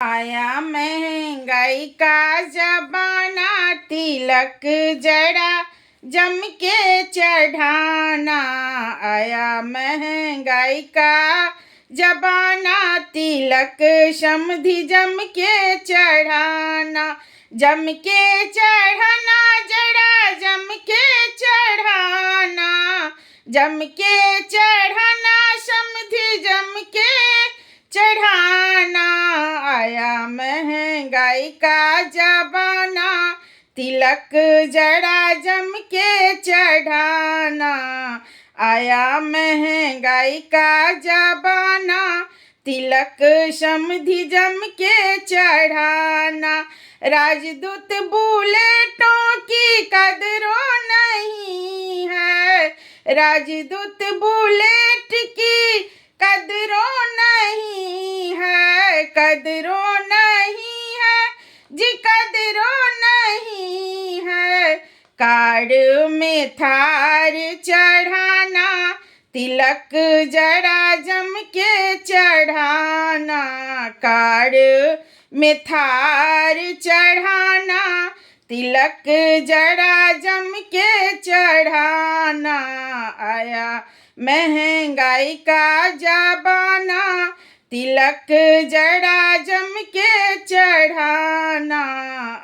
आया महंगाई का जमाना, तिलक जड़ा जम के चढ़ाना। आया महंगाई का जमाना, तिलक समधि जम के चढ़ाना। जम के चढ़ाना, जड़ा जम के चढ़ाना। जम के चढ़ाना, समधि जम के चढ़ाना। आया महंगाई का जमाना, तिलक जड़ा जम के चढ़ाना। आया महंगाई का जमाना, तिलक समधि जम के चढ़ाना। राजदूत बुलेटों की कदरों नहीं है, राजदूत बुलेट की कदरों नहीं है, कदरों नहीं है जी, कदरों नहीं है। कार्ड में थार चढ़ाना, तिलक जड़ा जम के चढ़ाना। कार्ड में थार चढ़ाना, तिलक जड़ा जम के चढ़ाना। आया महंगाई का जमाना, तिलक जड़ा जम के चढ़ाना।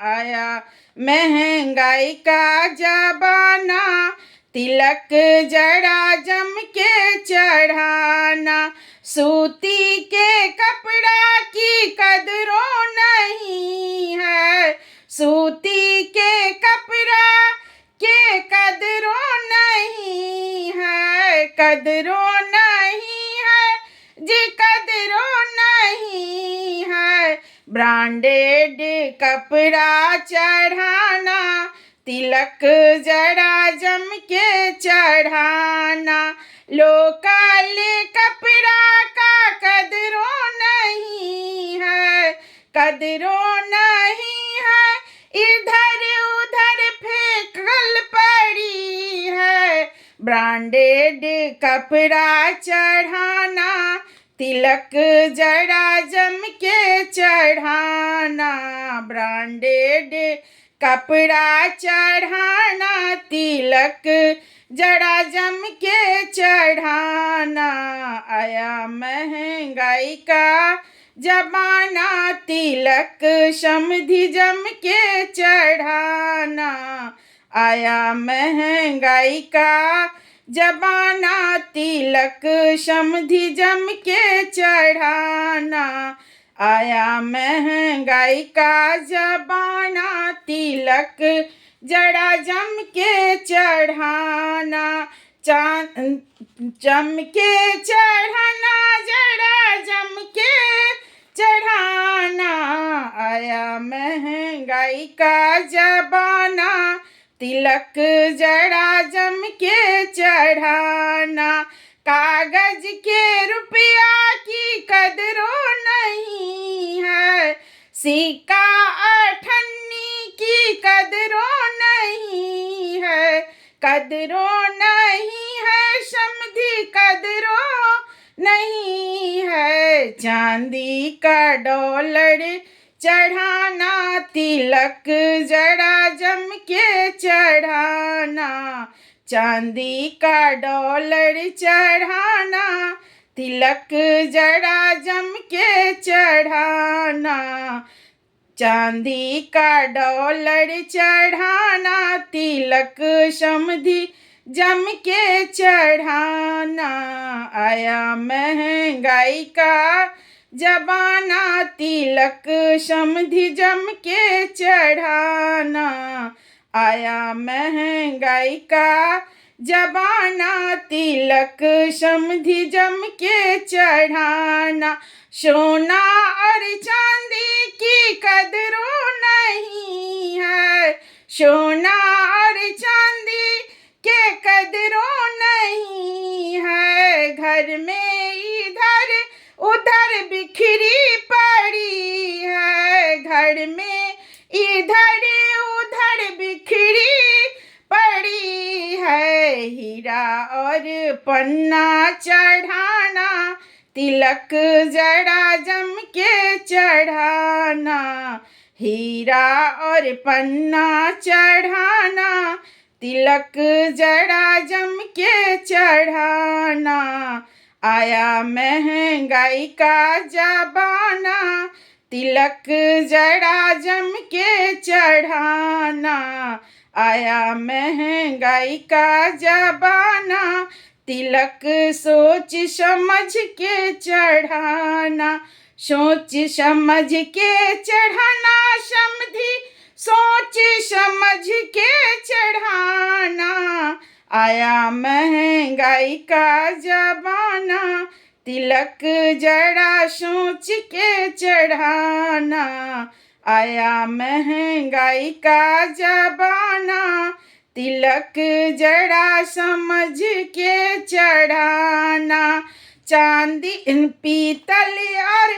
आया महंगाई का जमाना, तिलक जड़ा जम के चढ़ाना। सूती के कपड़ा की कदरों नहीं है, सूती के कपड़ा के कदरों नहीं है, कदरों नहीं है जी, कदरों नहीं है। ब्रांडेड कपड़ा चढ़ाना, तिलक जड़ा जम के चढ़ाना। लोकल कपड़ा का कदरों नहीं है, कदरों नहीं है। इधर उधर फेंकल पड़ी है। ब्रांडेड कपड़ा चढ़ाना, तिलक जड़ा जम के चढ़ाना। ब्रांडेड कपड़ा चढ़ाना, तिलक जड़ा जम के चढ़ाना। आया महंगाई का जमाना, तिलक समधि जम के चढ़ाना। आया महंगाई का जमाना, तिलक समधि जम के चढ़ाना। आया महंगाई का जमाना, तिलक जड़ा जम के चढ़ाना। जम के चढ़ाना, जड़ा जम के चढ़ाना। आया महंगाई का जमाना, तिलक जड़ा जम के चढ़ाना। कागज के रुपया की कदरों नहीं है, सिक्का अठन्नी की कदरों नहीं है, कदरों नहीं है समधि, कदरों नहीं है। चांदी का डॉलर चढ़ाना, तिलक जड़ा जम के चढ़ाना। चांदी का डॉलर चढ़ाना, तिलक जड़ा जम के चढ़ाना। चांदी का डॉलर चढ़ाना, तिलक समधि जम के चढ़ाना। आया महंगाई का जमाना, तिलक समधि जम के चढ़ाना। आया महंगाई का जमाना, तिलक समधि जम के चढ़ाना। सोना और चांदी की कदरों नहीं है, सोना और चांदी के कदरों नहीं है। घर में इधर उधर बिखरी पड़ी है, घर में इधर उधर बिखरी पड़ी है। हीरा और पन्ना चढ़ाना, तिलक जड़ा जम के चढ़ा चढ़ाना, हीरा और पन्ना चढ़ाना, तिलक जड़ा जम के चढ़ाना। आया महंगाई का जमाना, तिलक जड़ा जम के चढ़ाना। आया महंगाई का जमाना, तिलक सोच समझ के चढ़ाना। सोच समझ के चढ़ाना समधी, सोच समझ के चढ़ाना। आया महंगाई का जमाना, तिलक जड़ा सोच के चढ़ाना। आया महंगाई का जमाना, तिलक जड़ा समझ के चढ़ाना। चांदी पीतल और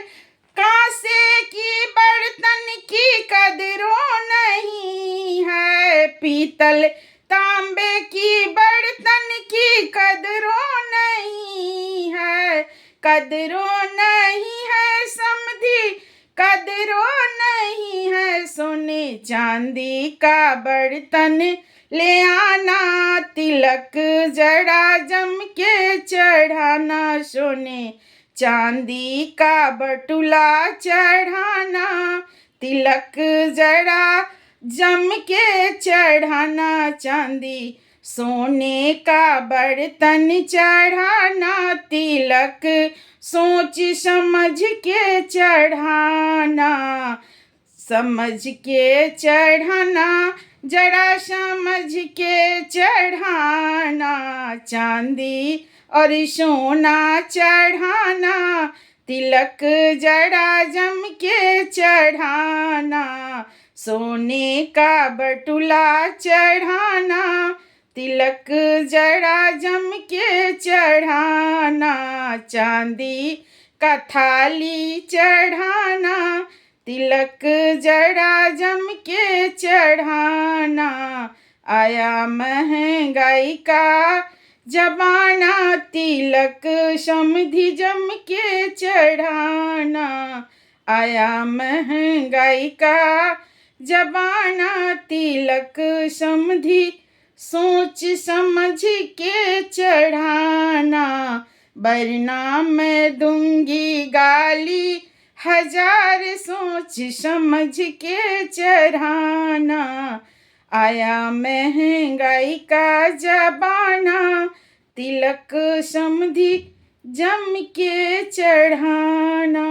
कांसे की बर्तन की कदरों नहीं है, पीतल तांबे की बर्तन की कदरों नहीं है, कदरों नहीं है समधी, कदरों नहीं है। सोने चांदी का बर्तन ले आना, तिलक जड़ा जम के चढ़ाना। सोने चांदी का बटुला चढ़ाना, तिलक जड़ा जम के चढ़ाना। चांदी सोने का बर्तन चढ़ाना, तिलक सोच समझ के चढ़ाना। समझ के चढ़ाना, जड़ा समझ के चढ़ाना। चांदी और सोना चढ़ाना, तिलक जड़ा जम के चढ़ाना। सोने का बटुला चढ़ाना, तिलक जड़ा जम के चढ़ाना। चांदी का थाली चढ़ाना, तिलक जड़ा जम के चढ़ाना। आया महंगाई का जमाना, तिलक समधी जम के चढ़ाना। आया महंगाई का जमाना, तिलक समधी सोच समझ के चढ़ाना। वरना मैं दूंगी गाली, हजार सोच समझ के चढ़ाना। आया महंगाई का जमाना, तिलक समधी जम के चढ़ाना।